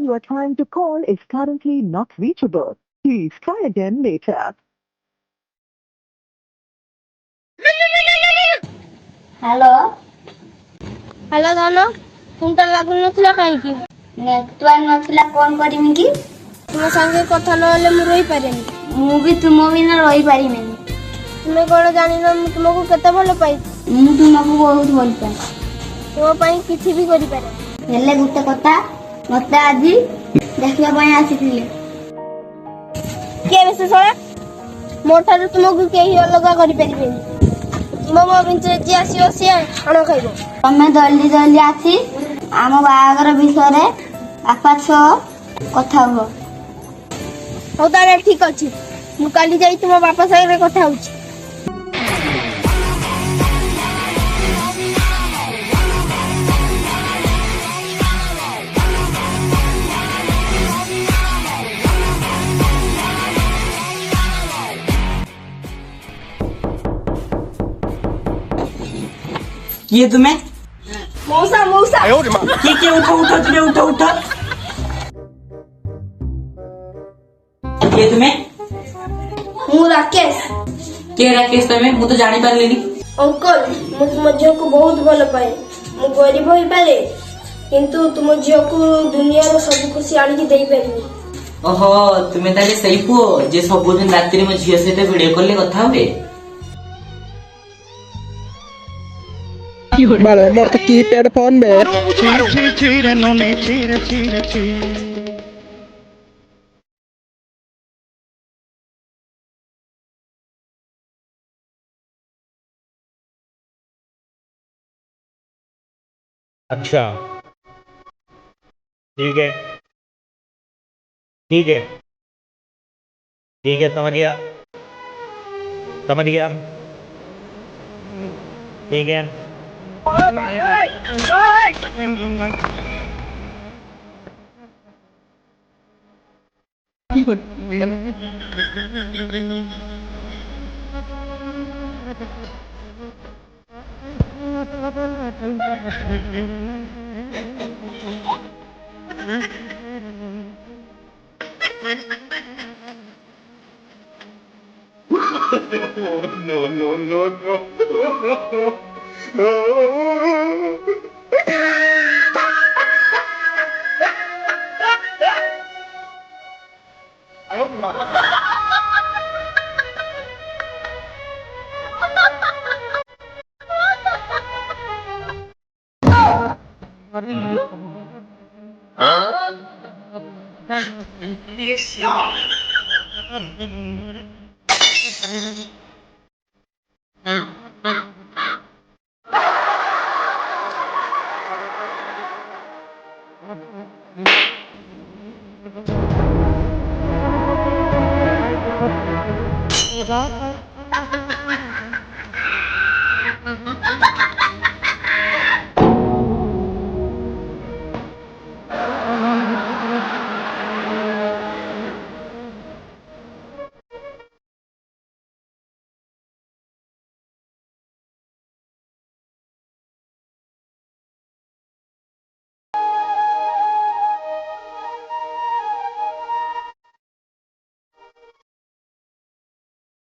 person you are trying to call is currently not reachable. Please try again later. Hello. Hello ଧନ, ଫୋନ୍ଟା ଲାଗୁନଥିଲା କାହିଁକି? Network ନଥିଲା, କଣ କରିମି କି? ତୁମ ସାଙ୍ଗେ କଥା ନହେଲେ ମୁଁ ରହିପାରେନି। ମୁଁ ବି ତୁମ ବିନା ରହିପାରିବିନି। ତୁମେ କଣ ଜାଣିନ ମୁଁ ତୁମକୁ କେତେ ଭଲ ପାଇ? ମୁଁ ତୁମକୁ ବହୁତ ଭଲ ପାଏ। ତୁମ ପାଇଁ କିଛି ବି କରିପାରେ। ହେଲେ ଗୋଟେ କଥା, ମତେ ଆଜି ଦେଖିବା ପାଇଁ ଆସିଥିଲେ। କିଏ ବେଶୀ ଶଳା? ମୋ ଠାରୁ ତୁମକୁ କେହି ଅଲଗା କରିପାରିବେନି। ତୁମ ମୋ ଭିତରେ ଯିଏ ଆସିବ ସିଏ ଆଣ ଖାଇବ। ତମେ ଜଲ୍ଦି ଜଲ୍ଦି ଆସି ଆମ ବାହାଘର ବିଷୟରେ ବାପା ସହ କଥା ହୁଅ। ହଉ ତାହେଲେ ଠିକ ଅଛି, ମୁଁ କାଲି ଯାଇ ତୁମ ବାପା ସାଙ୍ଗରେ କଥା ହଉଛି। किए तुम्हें? मौसा मौसा किए उठो उठो तुम्हें उठो उठो। किए तुम्हें? ମୁଁ ରାକେଶ। କିଏ ରାକେଶ ତମେ? ମୁଁ ତ ଜାଣି ପାରିଲିନି। ଅଙ୍କଲ, ମୁଁ ତୁମ ଝିଅକୁ ବହୁତ ଭଲ ପାଏ। ମୁଁ ଗରିବ ହେଇପାରେ, କିନ୍ତୁ ତୁମ ଝିଅକୁ ଦୁନିଆର ସବୁ ଖୁସି ଆଣିକି ଦେଇପାରିବି। ଓହୋ, ତୁମେ ତାହେଲେ ସେଇ ପୁଅ ଯେ ସବୁଦିନ ରାତିରେ ମୋ ଝିଅ ସହିତ ଭିଡିଓ କଲରେ କଥା ହୁଏ। Vale, morto keypad phone be. अच्छा, ठीक है ठीक है ठीक है, समझ गया समझ गया, ठीक है।